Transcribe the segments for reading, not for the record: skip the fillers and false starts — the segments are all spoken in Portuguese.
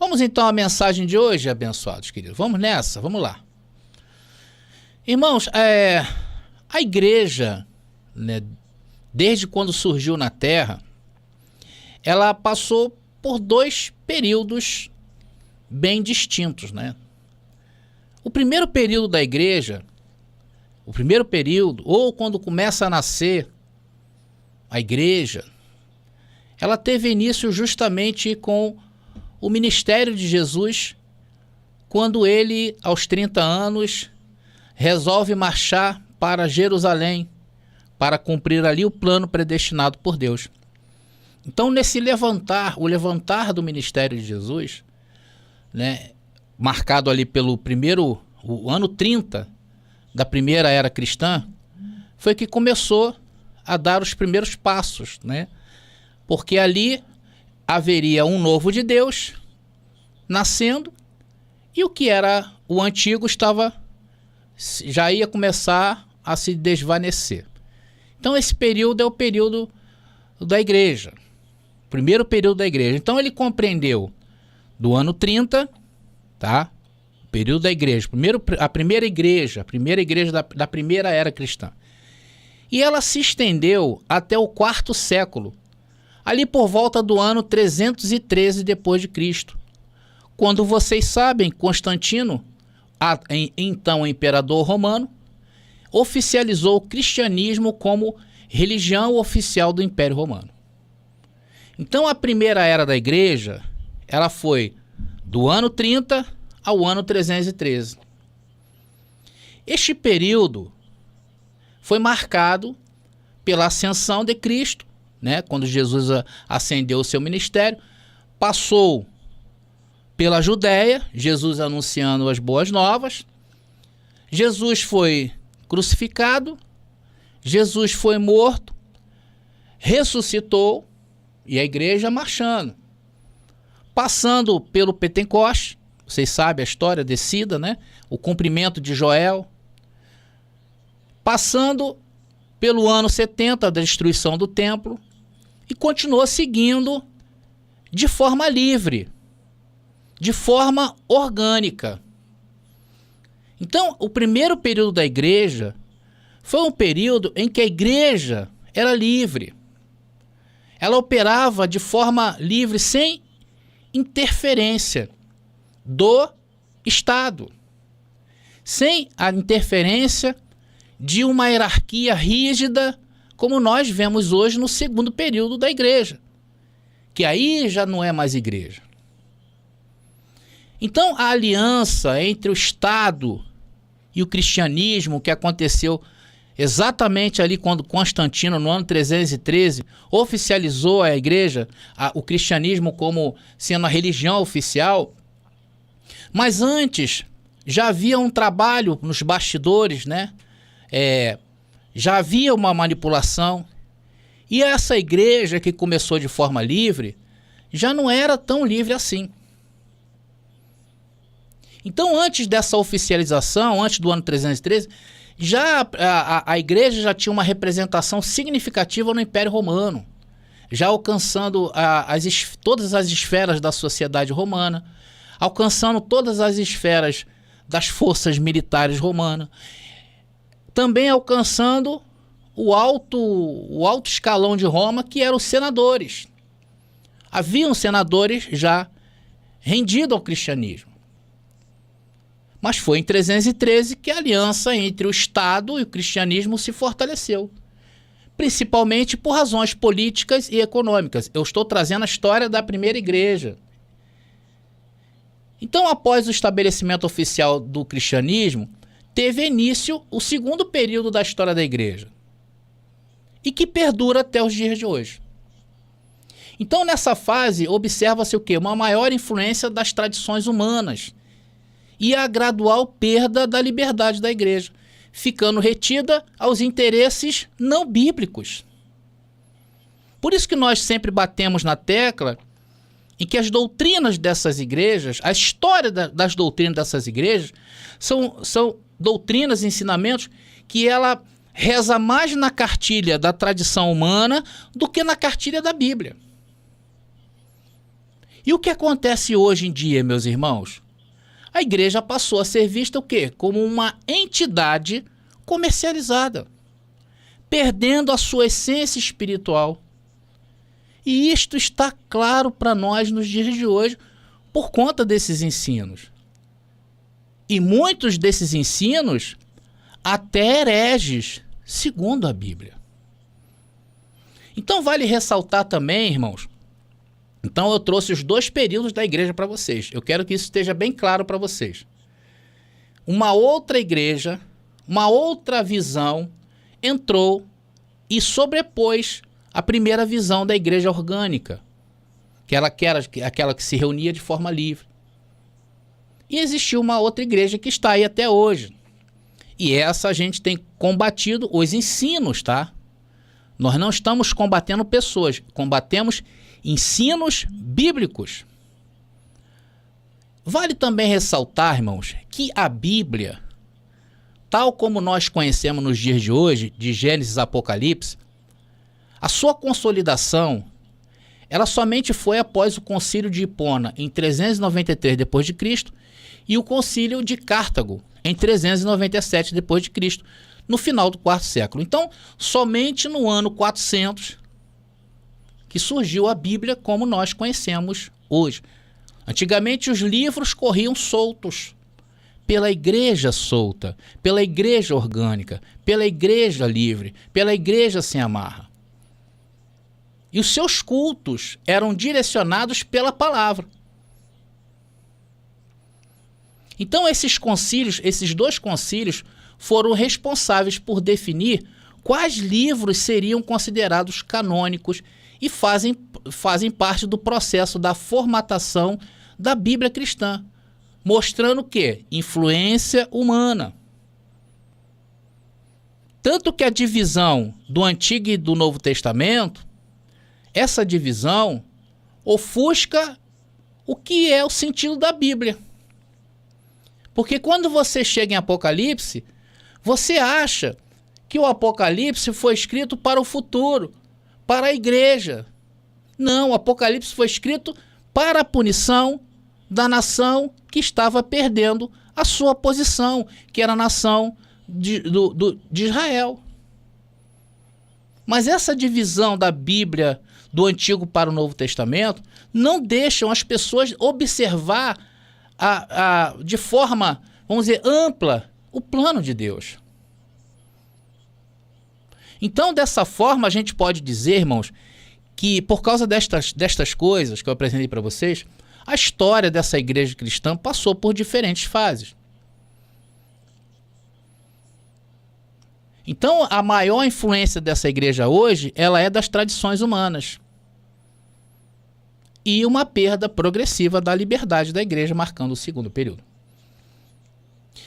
Vamos então à mensagem de hoje, abençoados, queridos. Vamos nessa, vamos lá. Irmãos, a igreja, né, desde quando surgiu na Terra, ela passou por dois períodos bem distintos, né? O primeiro período da igreja, ou quando começa a nascer a igreja, ela teve início justamente com o ministério de Jesus, quando ele, aos 30 anos, resolve marchar para Jerusalém, para cumprir ali o plano predestinado por Deus. Então, nesse o levantar do ministério de Jesus, né, marcado ali pelo o ano 30 da primeira era cristã, foi que começou a dar os primeiros passos, né? Porque ali haveria um novo de Deus nascendo, e o que era o antigo já ia começar a se desvanecer. Então esse período é o período da igreja, o primeiro período da igreja. Então ele compreendeu do ano 30, tá? O período da igreja, a primeira igreja da primeira era cristã. E ela se estendeu até o quarto século, ali por volta do ano 313 depois de Cristo, quando vocês sabem, Constantino, então imperador romano, oficializou o cristianismo como religião oficial do Império Romano. Então a primeira era da igreja, ela foi do ano 30 ao ano 313. Este período foi marcado pela ascensão de Cristo, né? Quando Jesus ascendeu o seu ministério, passou pela Judéia, Jesus anunciando as boas novas. Jesus foi crucificado, Jesus foi morto, ressuscitou, e a igreja marchando. Passando pelo Pentecoste, vocês sabem a história, a descida, né? O cumprimento de Joel. Passando pelo ano 70 da destruição do templo, e continuou seguindo de forma livre, de forma orgânica. Então, o primeiro período da igreja foi um período em que a igreja era livre. Ela operava de forma livre, sem interferência do Estado, sem a interferência de uma hierarquia rígida, como nós vemos hoje no segundo período da igreja, que aí já não é mais igreja. Então, a aliança entre o Estado e o cristianismo, que aconteceu exatamente ali quando Constantino, no ano 313, oficializou a igreja, o cristianismo como sendo a religião oficial. Mas antes, já havia um trabalho nos bastidores, né? Já havia uma manipulação, e essa igreja que começou de forma livre, já não era tão livre assim. Então, antes dessa oficialização, antes do ano 313, já a igreja já tinha uma representação significativa no Império Romano, já alcançando todas as esferas da sociedade romana, alcançando todas as esferas das forças militares romanas, também alcançando o alto escalão de Roma, que eram os senadores. Haviam senadores já rendidos ao cristianismo. Mas foi em 313 que a aliança entre o Estado e o cristianismo se fortaleceu, principalmente por razões políticas e econômicas. Eu estou trazendo a história da primeira igreja. Então, após o estabelecimento oficial do cristianismo, teve início o segundo período da história da igreja, e que perdura até os dias de hoje. Então, nessa fase, observa-se o quê? Uma maior influência das tradições humanas e a gradual perda da liberdade da igreja, ficando retida aos interesses não bíblicos. Por isso que nós sempre batemos na tecla em que as doutrinas dessas igrejas, a história das doutrinas dessas igrejas, são doutrinas e ensinamentos que ela reza mais na cartilha da tradição humana do que na cartilha da Bíblia. E o que acontece hoje em dia, meus irmãos? A igreja passou a ser vista o quê? Como uma entidade comercializada, perdendo a sua essência espiritual. E isto está claro para nós nos dias de hoje por conta desses ensinos. E muitos desses ensinos até hereges, segundo a Bíblia. Então vale ressaltar também, irmãos, então eu trouxe os dois períodos da igreja para vocês. Eu quero que isso esteja bem claro para vocês. Uma outra igreja, uma outra visão entrou e sobrepôs a primeira visão da igreja orgânica, aquela que se reunia de forma livre. E existiu uma outra igreja que está aí até hoje. E essa a gente tem combatido os ensinos, tá? Nós não estamos combatendo pessoas, combatemos ensinos bíblicos. Vale também ressaltar, irmãos, que a Bíblia, tal como nós conhecemos nos dias de hoje, de Gênesis a Apocalipse, a sua consolidação, ela somente foi após o Concílio de Hipona, em 393 d.C., e o Concílio de Cartago, em 397 d.C., no final do quarto século. Então, somente no ano 400 que surgiu a Bíblia como nós conhecemos hoje. Antigamente os livros corriam soltos pela igreja solta, pela igreja orgânica, pela igreja livre, pela igreja sem amarra. E os seus cultos eram direcionados pela palavra. Então esses dois concílios foram responsáveis por definir quais livros seriam considerados canônicos e fazem parte do processo da formatação da Bíblia cristã, mostrando o quê? Influência humana. Tanto que a divisão do Antigo e do Novo Testamento, essa divisão ofusca o que é o sentido da Bíblia. Porque quando você chega em Apocalipse, você acha que o Apocalipse foi escrito para o futuro, para a igreja. Não, o Apocalipse foi escrito para a punição da nação que estava perdendo a sua posição, que era a nação de Israel. Mas essa divisão da Bíblia do Antigo para o Novo Testamento não deixam as pessoas observar de forma, vamos dizer, ampla o plano de Deus. Então, dessa forma, a gente pode dizer, irmãos, que por causa destas coisas que eu apresentei para vocês, a história dessa igreja cristã passou por diferentes fases. Então, a maior influência dessa igreja hoje, ela é das tradições humanas. E uma perda progressiva da liberdade da igreja, marcando o segundo período.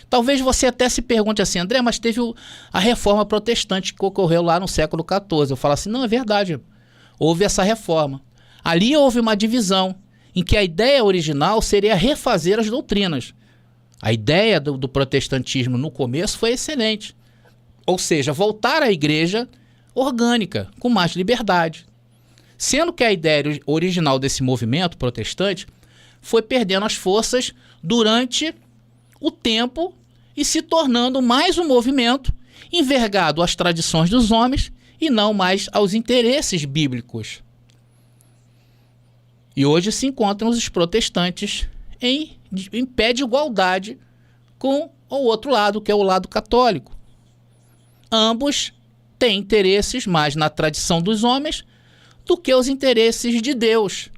Talvez você até se pergunte assim, André, mas teve a reforma protestante que ocorreu lá no século XIV. Eu falo assim, não, é verdade, houve essa reforma. Ali houve uma divisão, em que a ideia original seria refazer as doutrinas. A ideia do protestantismo no começo foi excelente. Ou seja, voltar à igreja orgânica, com mais liberdade. Sendo que a ideia original desse movimento protestante foi perdendo as forças durante o tempo e se tornando mais um movimento envergado às tradições dos homens e não mais aos interesses bíblicos. E hoje se encontram os protestantes em pé de igualdade com o outro lado, que é o lado católico. Ambos têm interesses mais na tradição dos homens do que os interesses de Deus,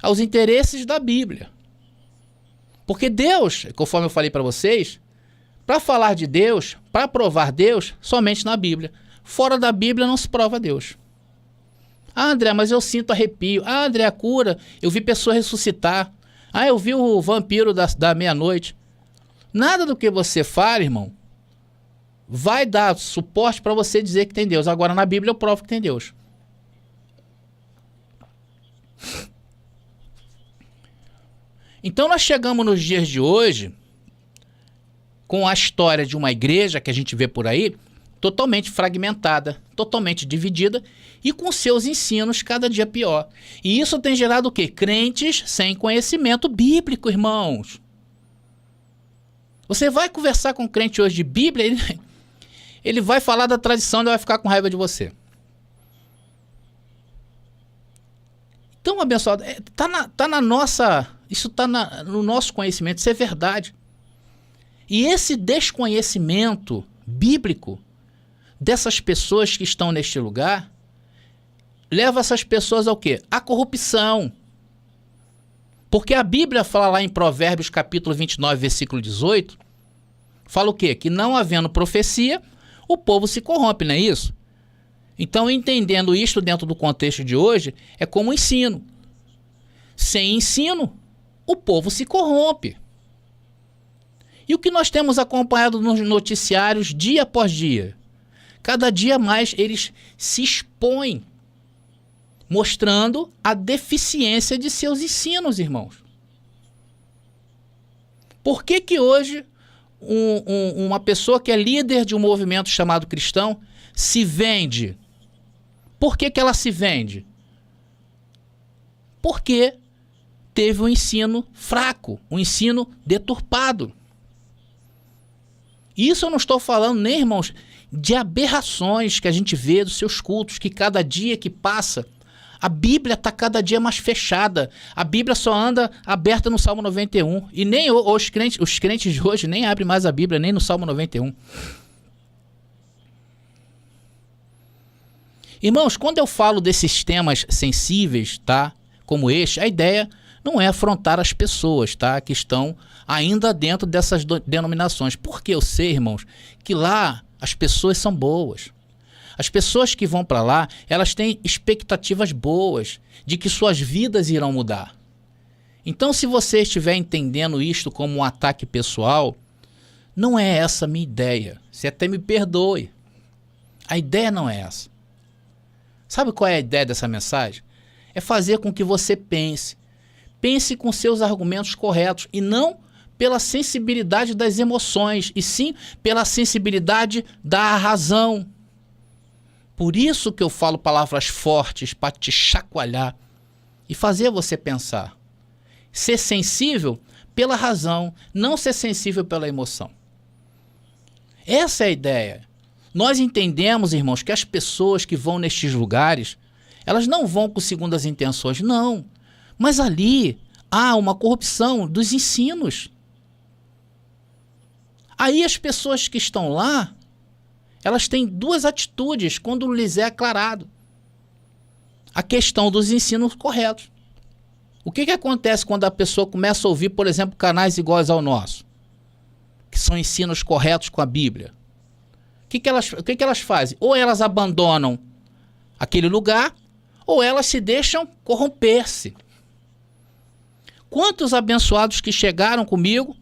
aos interesses da Bíblia. Porque Deus, conforme eu falei para vocês, para falar de Deus, para provar Deus, somente na Bíblia. Fora da Bíblia não se prova Deus. Ah, André, mas eu sinto arrepio. Ah, André, a cura, eu vi pessoa ressuscitar. Ah, eu vi o vampiro da meia-noite. Nada do que você fala, irmão, vai dar suporte para você dizer que tem Deus. Agora, na Bíblia eu provo que tem Deus. Então nós chegamos nos dias de hoje com a história de uma igreja que a gente vê por aí, totalmente fragmentada, totalmente dividida e com seus ensinos cada dia pior. E isso tem gerado o quê? Crentes sem conhecimento bíblico, irmãos. Você vai conversar com um crente hoje de Bíblia, ele vai falar da tradição e vai ficar com raiva de você. Então, abençoado, tá na nossa... Isso está no nosso conhecimento, isso é verdade. E esse desconhecimento bíblico dessas pessoas que estão neste lugar leva essas pessoas ao quê? À corrupção. Porque a Bíblia fala lá em Provérbios capítulo 29, versículo 18, fala o quê? Que não havendo profecia, o povo se corrompe, não é isso? Então, entendendo isto dentro do contexto de hoje, é como ensino. Sem ensino, o povo se corrompe. E o que nós temos acompanhado nos noticiários dia após dia? Cada dia mais eles se expõem, mostrando a deficiência de seus ensinos, irmãos. Por que que hoje uma pessoa que é líder de um movimento chamado cristão se vende? Por que que ela se vende? Porque teve um ensino fraco, um ensino deturpado. Isso eu não estou falando nem, irmãos, de aberrações que a gente vê dos seus cultos, que cada dia que passa, a Bíblia está cada dia mais fechada. A Bíblia só anda aberta no Salmo 91. E nem os crentes de hoje nem abrem mais a Bíblia, nem no Salmo 91. Irmãos, quando eu falo desses temas sensíveis, tá? Como este, a ideia não é afrontar as pessoas, tá? Que estão ainda dentro dessas denominações. Porque eu sei, irmãos, que lá as pessoas são boas. As pessoas que vão para lá, elas têm expectativas boas de que suas vidas irão mudar. Então, se você estiver entendendo isto como um ataque pessoal, não é essa a minha ideia. Você até me perdoe. A ideia não é essa. Sabe qual é a ideia dessa mensagem? É fazer com que você pense. Pense com seus argumentos corretos e não pela sensibilidade das emoções, e sim pela sensibilidade da razão. Por isso que eu falo palavras fortes para te chacoalhar e fazer você pensar. Ser sensível pela razão, não ser sensível pela emoção. Essa é a ideia. Nós entendemos, irmãos, que as pessoas que vão nestes lugares, elas não vão com segundas intenções, não. Mas ali há uma corrupção dos ensinos. Aí as pessoas que estão lá, elas têm duas atitudes quando lhes é aclarado a questão dos ensinos corretos. O que acontece quando a pessoa começa a ouvir, por exemplo, canais iguais ao nosso, que são ensinos corretos com a Bíblia? O que elas fazem? Ou elas abandonam aquele lugar, ou elas se deixam corromper-se. Quantos abençoados que chegaram comigo,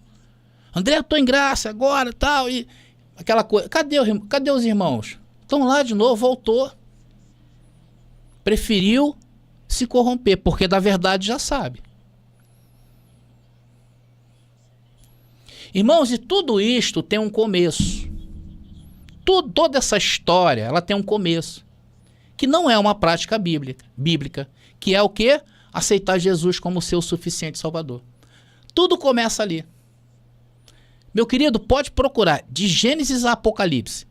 André, eu estou em graça agora, tal, e aquela coisa. Cadê os irmãos? Estão lá de novo, voltou. Preferiu se corromper, porque da verdade já sabe. Irmãos, e tudo isto tem um começo. Toda essa história, ela tem um começo. Que não é uma prática bíblica. Que é o quê? Aceitar Jesus como seu suficiente Salvador. Tudo começa ali. Meu querido, pode procurar de Gênesis a Apocalipse,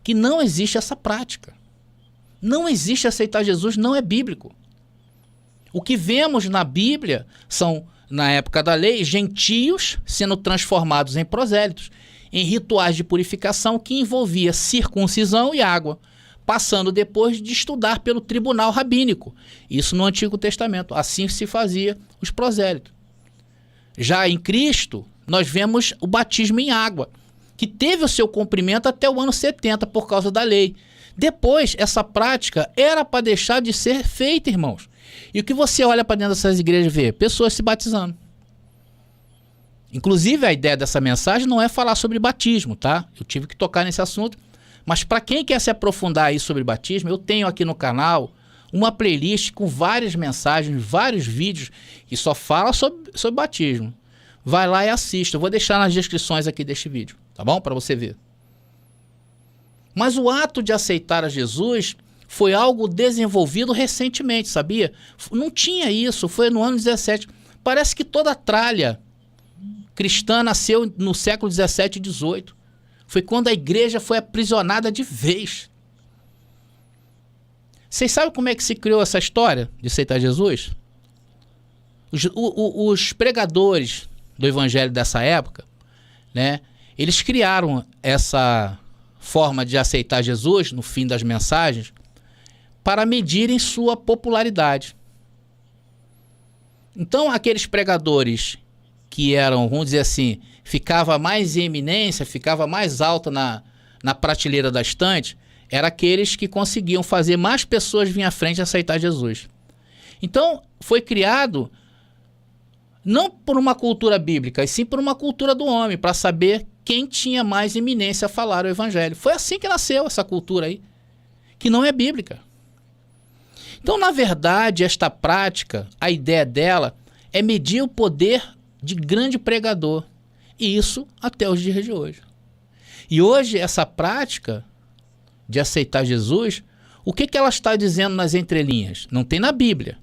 que não existe essa prática. Não existe aceitar Jesus, não é bíblico. O que vemos na Bíblia são, na época da lei, gentios sendo transformados em prosélitos, em rituais de purificação que envolvia circuncisão e água, passando depois de estudar pelo tribunal rabínico. Isso no Antigo Testamento. Assim se fazia os prosélitos. Já em Cristo, nós vemos o batismo em água, que teve o seu cumprimento até o ano 70 por causa da lei. Depois, essa prática era para deixar de ser feita, irmãos. E o que você olha para dentro dessas igrejas e vê? Pessoas se batizando. Inclusive, a ideia dessa mensagem não é falar sobre batismo, tá? Eu tive que tocar nesse assunto. Mas para quem quer se aprofundar aí sobre batismo, eu tenho aqui no canal uma playlist com várias mensagens, vários vídeos que só fala sobre batismo. Vai lá e assista. Eu vou deixar nas descrições aqui deste vídeo, tá bom? Para você ver. Mas o ato de aceitar a Jesus foi algo desenvolvido recentemente, sabia? Não tinha isso, foi no ano 17. Parece que toda a tralha cristã nasceu no século 17 e 18. Foi quando a igreja foi aprisionada de vez. Vocês sabem como é que se criou essa história de aceitar Jesus? Os pregadores do evangelho dessa época, né, eles criaram essa forma de aceitar Jesus no fim das mensagens para medirem sua popularidade. Então, aqueles pregadores que eram, vamos dizer assim, ficava mais em eminência, ficava mais alto na prateleira da estante, eram aqueles que conseguiam fazer mais pessoas vir à frente e aceitar Jesus. Então, foi criado não por uma cultura bíblica, e sim por uma cultura do homem, para saber quem tinha mais eminência a falar o evangelho. Foi assim que nasceu essa cultura aí, que não é bíblica. Então, na verdade, esta prática, a ideia dela é medir o poder de grande pregador. E isso até os dias de hoje. E hoje, essa prática de aceitar Jesus, o que ela está dizendo nas entrelinhas? Não tem na Bíblia.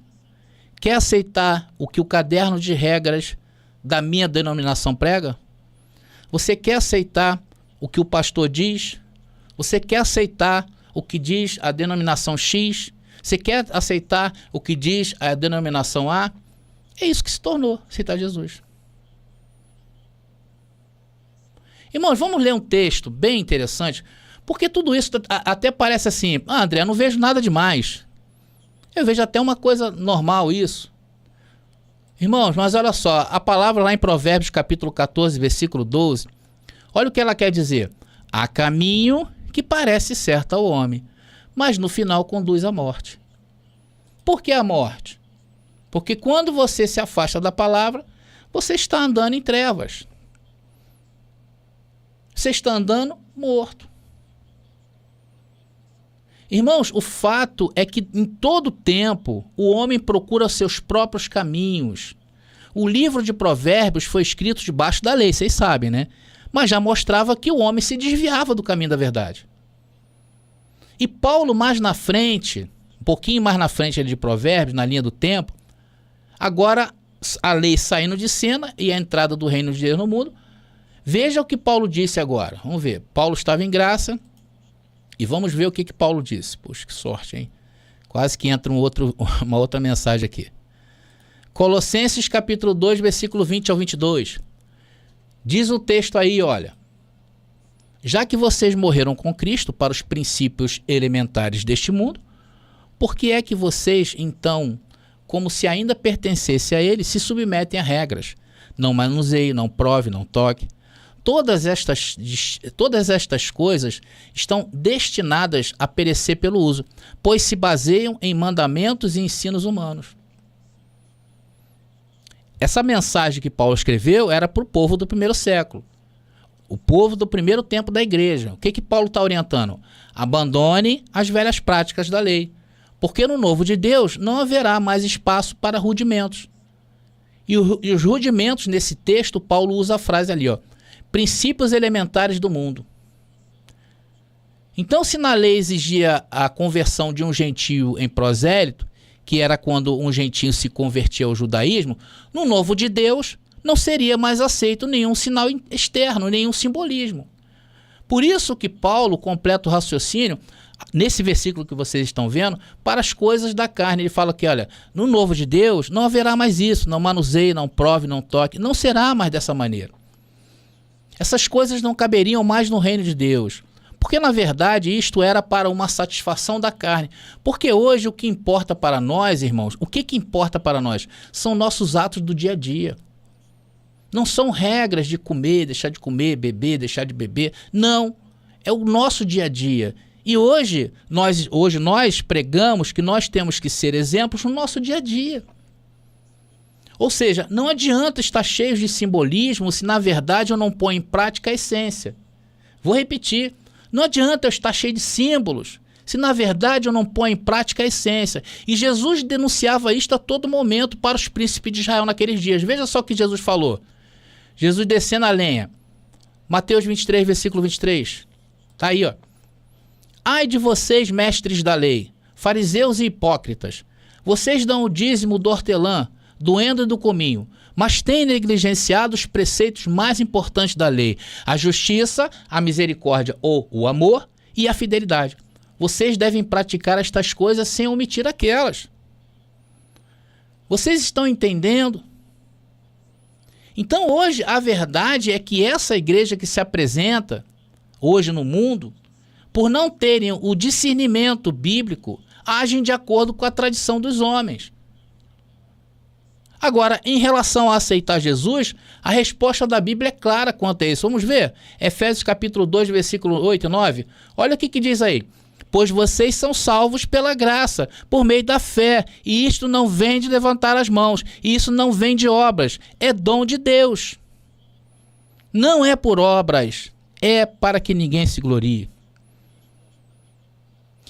Quer aceitar o que o caderno de regras da minha denominação prega? Você quer aceitar o que o pastor diz? Você quer aceitar o que diz a denominação X? Você quer aceitar o que diz a denominação A? É isso que se tornou aceitar Jesus. Irmãos, vamos ler um texto bem interessante, porque tudo isso até parece assim, André, eu não vejo nada demais. Eu vejo até uma coisa normal isso. Irmãos, mas olha só, a palavra lá em Provérbios capítulo 14, versículo 12, olha o que ela quer dizer. Há caminho que parece certo ao homem, mas no final conduz à morte. Por que a morte? Porque quando você se afasta da palavra, você está andando em trevas. Você está andando morto. Irmãos, o fato é que em todo tempo o homem procura seus próprios caminhos. O livro de Provérbios foi escrito debaixo da lei, vocês sabem, né? Mas já mostrava que o homem se desviava do caminho da verdade. E Paulo, mais na frente, um pouquinho mais na frente de Provérbios, na linha do tempo, agora a lei saindo de cena e a entrada do reino de Deus no mundo, veja o que Paulo disse agora. Vamos ver. Paulo estava em graça e vamos ver o que Paulo disse. Puxa, que sorte, hein? Quase que entra uma outra mensagem aqui. Colossenses capítulo 2, versículo 20 ao 22. Diz o texto aí, olha. Já que vocês morreram com Cristo para os princípios elementares deste mundo, por que é que vocês, então, como se ainda pertencesse a ele, se submetem a regras? Não manuseie, não prove, não toque. Todas estas coisas estão destinadas a perecer pelo uso, pois se baseiam em mandamentos e ensinos humanos. Essa mensagem que Paulo escreveu era para o povo do primeiro século. O povo do primeiro tempo da igreja. O que Paulo está orientando? Abandone as velhas práticas da lei, porque no novo de Deus não haverá mais espaço para rudimentos. E os rudimentos, nesse texto, Paulo usa a frase ali, ó, princípios elementares do mundo. Então, se na lei exigia a conversão de um gentio em prosélito, que era quando um gentio se convertia ao judaísmo, no novo de Deus não seria mais aceito nenhum sinal externo, nenhum simbolismo. Por isso que Paulo completa o raciocínio, nesse versículo que vocês estão vendo, para as coisas da carne. Ele fala que, olha, no novo de Deus não haverá mais isso, não manuseie, não prove, não toque, não será mais dessa maneira. Essas coisas não caberiam mais no reino de Deus. Porque, na verdade, isto era para uma satisfação da carne. Porque hoje o que importa para nós, irmãos, o que importa para nós? São nossos atos do dia a dia. Não são regras de comer, deixar de comer, beber, deixar de beber. Não. É o nosso dia a dia. E hoje nós pregamos que nós temos que ser exemplos no nosso dia a dia. Ou seja, não adianta estar cheio de simbolismo se na verdade eu não ponho em prática a essência. Vou repetir. Não adianta eu estar cheio de símbolos se na verdade eu não ponho em prática a essência. E Jesus denunciava isto a todo momento para os príncipes de Israel naqueles dias. Veja só o que Jesus falou. Jesus descendo a lenha. Mateus 23, versículo 23. Está aí, ó. Ai de vocês, mestres da lei, fariseus e hipócritas, vocês dão o dízimo do hortelã, do endro e do cominho, mas têm negligenciado os preceitos mais importantes da lei, a justiça, a misericórdia ou o amor e a fidelidade. Vocês devem praticar estas coisas sem omitir aquelas. Vocês estão entendendo? Então hoje a verdade é que essa igreja que se apresenta hoje no mundo, por não terem o discernimento bíblico, agem de acordo com a tradição dos homens. Agora, em relação a aceitar Jesus, a resposta da Bíblia é clara quanto a isso. Vamos ver? Efésios capítulo 2, versículo 8 e 9. Olha o que diz aí. Pois vocês são salvos pela graça, por meio da fé, e isto não vem de levantar as mãos, e isso não vem de obras, é dom de Deus. Não é por obras, é para que ninguém se glorie.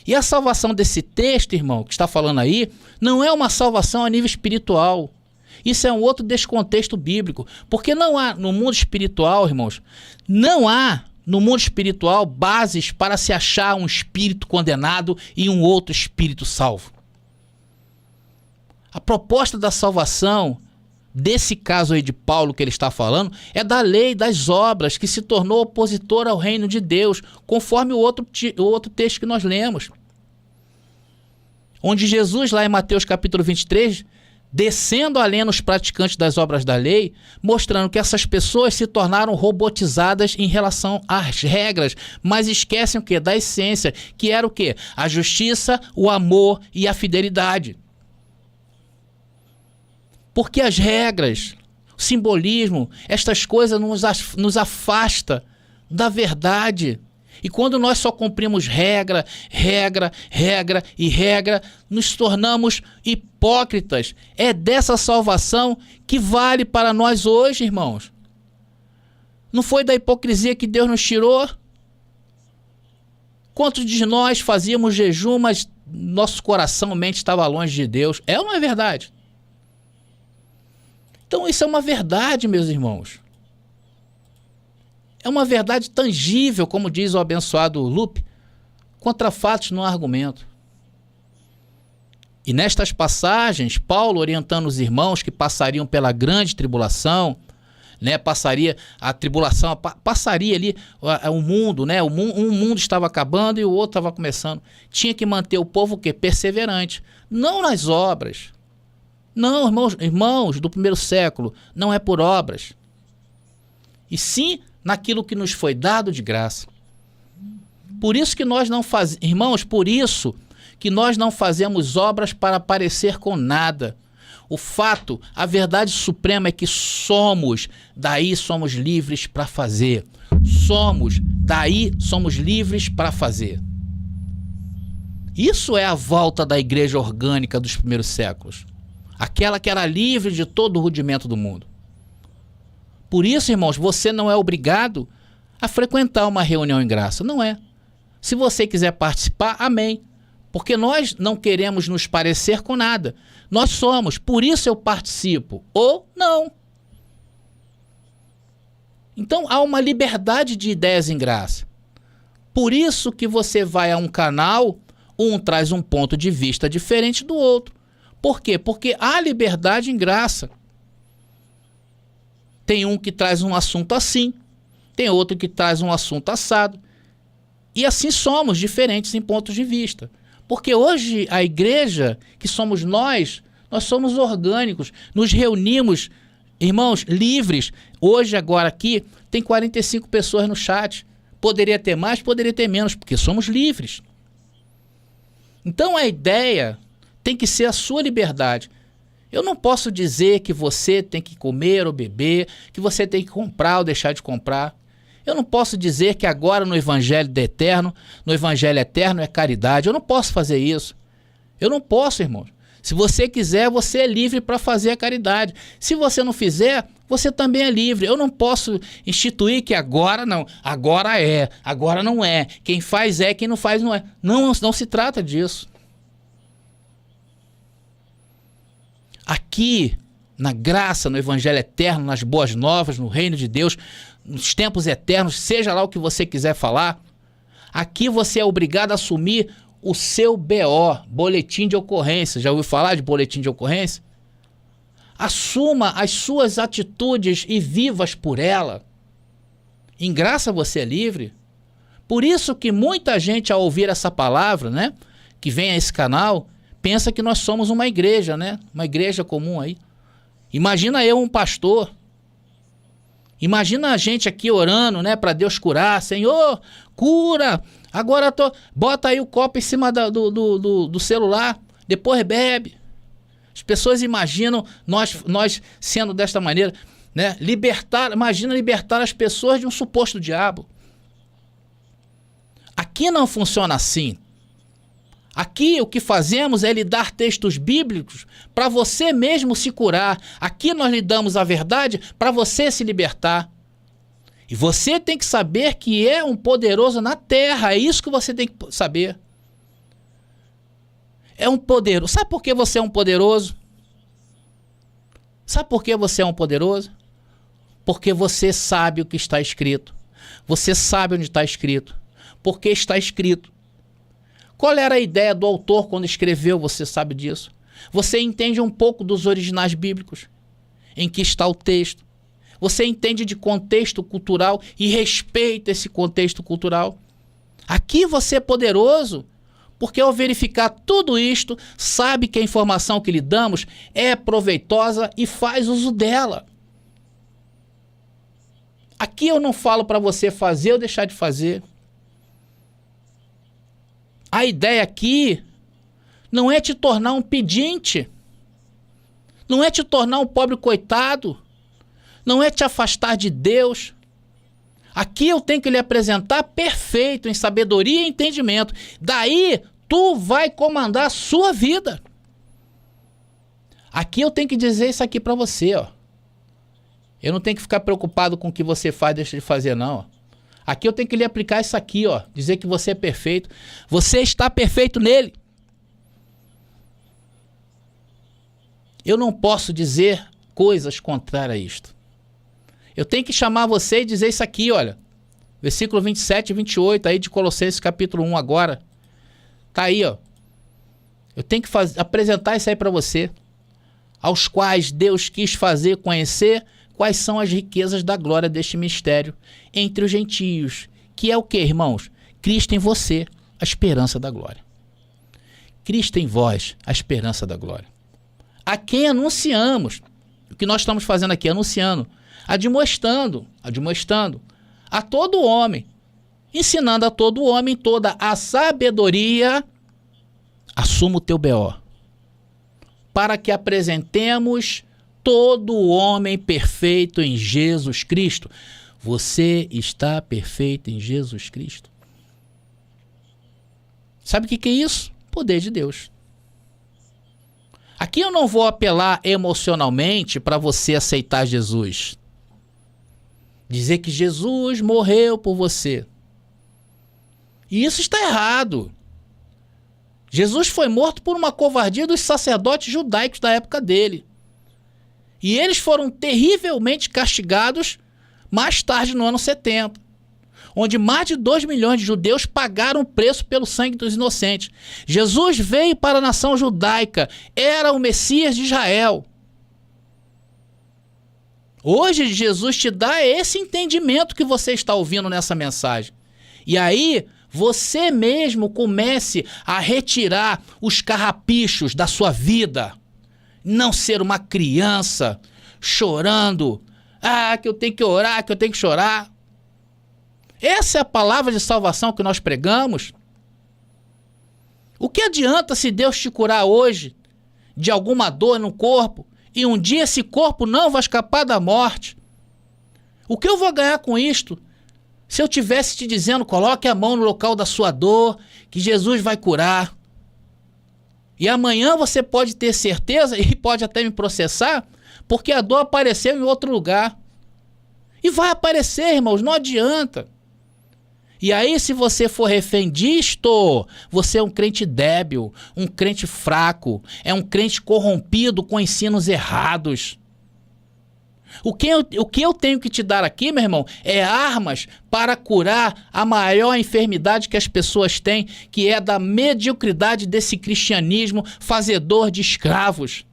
E a salvação desse texto, irmão, que está falando aí, não é uma salvação a nível espiritual. Isso é um outro descontexto bíblico. Porque não há no mundo espiritual, irmãos, não há no mundo espiritual bases para se achar um espírito condenado e um outro espírito salvo. A proposta da salvação, desse caso aí de Paulo que ele está falando, é da lei das obras que se tornou opositor ao reino de Deus, conforme o outro texto que nós lemos. Onde Jesus, lá em Mateus capítulo 23, descendo além nos praticantes das obras da lei, mostrando que essas pessoas se tornaram robotizadas em relação às regras, mas esquecem o quê? Da essência, que era o quê? A justiça, o amor e a fidelidade. Porque as regras, o simbolismo, estas coisas nos afasta da verdade. E quando nós só cumprimos regra, nos tornamos hipócritas. É dessa salvação que vale para nós hoje, irmãos. Não foi da hipocrisia que Deus nos tirou? Quantos de nós fazíamos jejum, mas nosso coração, mente estava longe de Deus? É ou não é verdade? Então isso é uma verdade, meus irmãos. É uma verdade tangível, como diz o abençoado Lupe, contra fatos não há argumento. E nestas passagens, Paulo orientando os irmãos que passariam pela grande tribulação, né, passaria a tribulação, passaria ali o mundo, né, um mundo estava acabando e o outro estava começando. Tinha que manter o povo o quê? Perseverante, não nas obras. Não, irmãos do primeiro século, não é por obras. E sim naquilo que nos foi dado de graça. Por isso que nós não fazemos, irmãos, por isso que nós não fazemos obras para parecer com nada. O fato, a verdade suprema é que daí somos livres para fazer. Daí somos livres para fazer. Isso é a volta da igreja orgânica dos primeiros séculos. Aquela que era livre de todo o rudimento do mundo. Por isso, irmãos, você não é obrigado a frequentar uma reunião em graça. Não é. Se você quiser participar, amém. Porque nós não queremos nos parecer com nada. Nós somos, por isso eu participo. Ou não. Então há uma liberdade de ideias em graça. Por isso que você vai a um canal, um traz um ponto de vista diferente do outro. Por quê? Porque há liberdade em graça. Tem um que traz um assunto assim, tem outro que traz um assunto assado. E assim somos diferentes em pontos de vista. Porque hoje a igreja, que somos nós somos orgânicos, nos reunimos, irmãos, livres. Hoje, agora aqui, tem 45 pessoas no chat. Poderia ter mais, poderia ter menos, porque somos livres. Então a ideia tem que ser a sua liberdade. Eu não posso dizer que você tem que comer ou beber, que você tem que comprar ou deixar de comprar. Eu não posso dizer que agora no Evangelho Eterno é caridade. Eu não posso fazer isso. Eu não posso, irmãos. Se você quiser, você é livre para fazer a caridade. Se você não fizer, você também é livre. Eu não posso instituir que agora não, agora não é. Quem faz é, quem não faz não é. Não se trata disso. Aqui, na graça, no Evangelho Eterno, nas boas novas, no reino de Deus, nos tempos eternos, seja lá o que você quiser falar, Aqui você é obrigado a assumir o seu BO, boletim de ocorrência. Já ouviu falar de boletim de ocorrência? Assuma as suas atitudes e vivas por ela. Em graça você é livre. Por isso que muita gente, ao ouvir essa palavra, né, que vem a esse canal, pensa que nós somos uma igreja, né? Uma igreja comum aí. Imagina eu, um pastor. Imagina a gente aqui orando, né, para Deus curar. Senhor, cura. Agora bota aí o copo em cima do celular. Depois bebe. As pessoas imaginam nós sendo desta maneira, né? Imagina libertar as pessoas de um suposto diabo. Aqui não funciona assim. Aqui o que fazemos é lhe dar textos bíblicos para você mesmo se curar. Aqui nós lhe damos a verdade para você se libertar. E você tem que saber que é um poderoso na terra. É isso que você tem que saber. É um poderoso. Sabe por que você é um poderoso? Sabe por que você é um poderoso? Porque você sabe o que está escrito. Você sabe onde está escrito. Porque está escrito. Qual era a ideia do autor quando escreveu? Você sabe disso. Você entende um pouco dos originais bíblicos, em que está o texto. Você entende de contexto cultural e respeita esse contexto cultural. Aqui você é poderoso, porque ao verificar tudo isto, sabe que a informação que lhe damos é proveitosa e faz uso dela. Aqui eu não falo para você fazer ou deixar de fazer. A ideia aqui não é te tornar um pedinte, não é te tornar um pobre coitado, não é te afastar de Deus. Aqui eu tenho que lhe apresentar perfeito em sabedoria e entendimento. Daí tu vai comandar a sua vida. Aqui eu tenho que dizer isso aqui para você, ó. Eu não tenho que ficar preocupado com o que você faz, deixa de fazer, não, ó. Aqui eu tenho que lhe aplicar isso aqui, ó. Dizer que você é perfeito. Você está perfeito nele. Eu não posso dizer coisas contrárias a isto. Eu tenho que chamar você e dizer isso aqui, olha. Versículo 27 e 28 aí de Colossenses capítulo 1 agora. Tá aí, ó. Eu tenho que apresentar isso aí para você. Aos quais Deus quis fazer conhecer quais são as riquezas da glória deste mistério entre os gentios. Que é o que, irmãos? Cristo em você, a esperança da glória. Cristo em vós, a esperança da glória. A quem anunciamos. O que nós estamos fazendo aqui, anunciando. Admoestando a todo homem. Ensinando a todo homem toda a sabedoria. Assuma o teu BO. Para que apresentemos todo homem perfeito em Jesus Cristo. Você está perfeito em Jesus Cristo. Sabe o que é isso? Poder de Deus. Aqui eu não vou apelar emocionalmente para você aceitar Jesus. Dizer que Jesus morreu por você. E isso está errado. Jesus foi morto por uma covardia dos sacerdotes judaicos da época dele. E eles foram terrivelmente castigados mais tarde no ano 70, onde mais de 2 milhões de judeus pagaram o preço pelo sangue dos inocentes. Jesus veio para a nação judaica, era o Messias de Israel. Hoje Jesus te dá esse entendimento que você está ouvindo nessa mensagem. E aí você mesmo comece a retirar os carrapichos da sua vida. Não ser uma criança chorando. Ah, que eu tenho que orar, que eu tenho que chorar. Essa é a palavra de salvação que nós pregamos. O que adianta se Deus te curar hoje de alguma dor no corpo e um dia esse corpo não vai escapar da morte? O que eu vou ganhar com isto? Se eu tivesse te dizendo, coloque a mão no local da sua dor, que Jesus vai curar. E amanhã você pode ter certeza e pode até me processar, porque a dor apareceu em outro lugar. E vai aparecer, irmãos, não adianta. E aí, se você for refém disto, você é um crente débil, um crente fraco, é um crente corrompido com ensinos errados. O que eu tenho que te dar aqui, meu irmão, é armas para curar a maior enfermidade que as pessoas têm, que é da mediocridade desse cristianismo fazedor de escravos.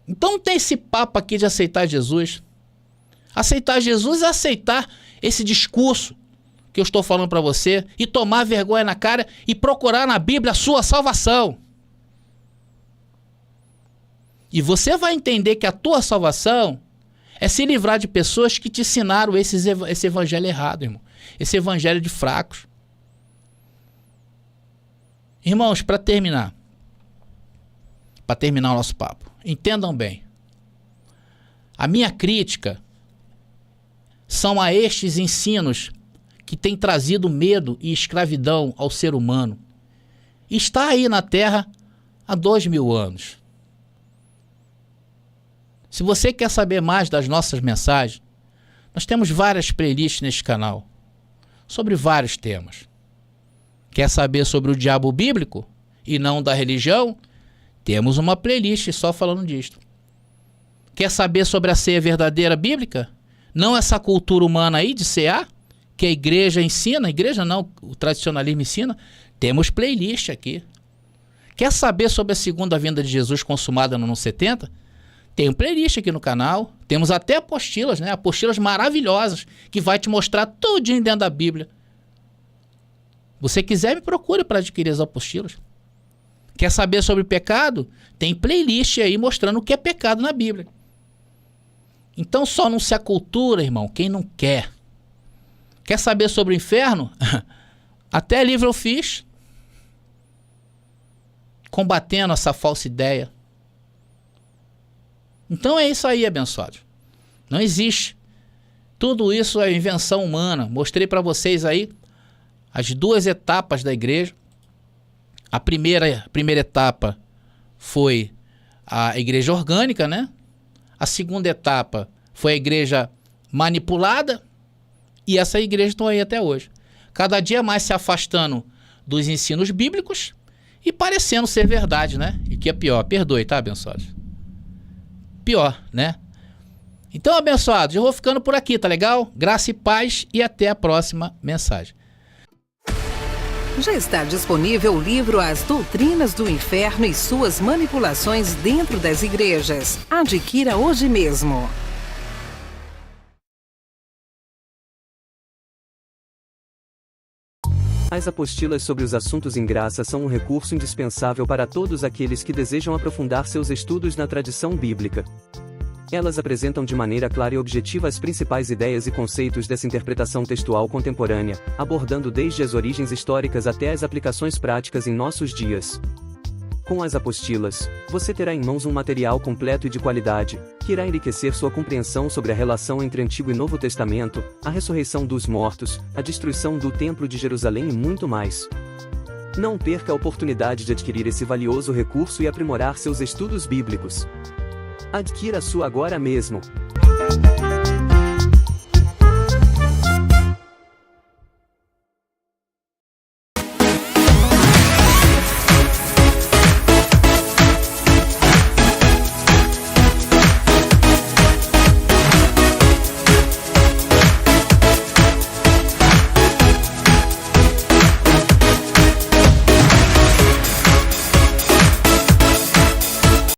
Então não tem esse papo aqui de aceitar Jesus. Aceitar Jesus é aceitar esse discurso que eu estou falando para você e tomar vergonha na cara e procurar na Bíblia a sua salvação. E você vai entender que a tua salvação é se livrar de pessoas que te ensinaram esse evangelho errado, irmão. Esse evangelho de fracos. Irmãos, para terminar o nosso papo, entendam bem. A minha crítica são a estes ensinos que têm trazido medo e escravidão ao ser humano. Está aí na Terra há 2000 anos. Se você quer saber mais das nossas mensagens, nós temos várias playlists neste canal, sobre vários temas. Quer saber sobre o diabo bíblico e não da religião? Temos uma playlist só falando disto. Quer saber sobre a ceia verdadeira bíblica? Não essa cultura humana aí de cear, que a igreja ensina, a igreja não, o tradicionalismo ensina? Temos playlist aqui. Quer saber sobre a segunda vinda de Jesus consumada no ano 70? Tem um playlist aqui no canal, temos até apostilas, né? Apostilas maravilhosas, que vai te mostrar tudinho dentro da Bíblia. Você quiser, me procure para adquirir as apostilas. Quer saber sobre pecado? Tem playlist aí mostrando o que é pecado na Bíblia. Então só não se acultura, irmão, quem não quer. Quer saber sobre o inferno? Até livro eu fiz, combatendo essa falsa ideia. Então é isso aí, abençoados. Não existe. Tudo isso é invenção humana. Mostrei para vocês aí as duas etapas da igreja. A primeira etapa foi a igreja orgânica, né? A segunda etapa foi a igreja manipulada. E essa igreja está aí até hoje. Cada dia mais se afastando dos ensinos bíblicos e parecendo ser verdade, né? E que é pior. Perdoe, tá, abençoados? Pior, né? Então, abençoados, eu vou ficando por aqui, tá legal? Graça e paz e até a próxima mensagem. Já está disponível o livro As Doutrinas do Inferno e Suas Manipulações Dentro das Igrejas. Adquira hoje mesmo. As apostilas sobre os assuntos em graça são um recurso indispensável para todos aqueles que desejam aprofundar seus estudos na tradição bíblica. Elas apresentam de maneira clara e objetiva as principais ideias e conceitos dessa interpretação textual contemporânea, abordando desde as origens históricas até as aplicações práticas em nossos dias. Com as apostilas, você terá em mãos um material completo e de qualidade, que irá enriquecer sua compreensão sobre a relação entre Antigo e Novo Testamento, a ressurreição dos mortos, a destruição do Templo de Jerusalém e muito mais. Não perca a oportunidade de adquirir esse valioso recurso e aprimorar seus estudos bíblicos. Adquira a sua agora mesmo.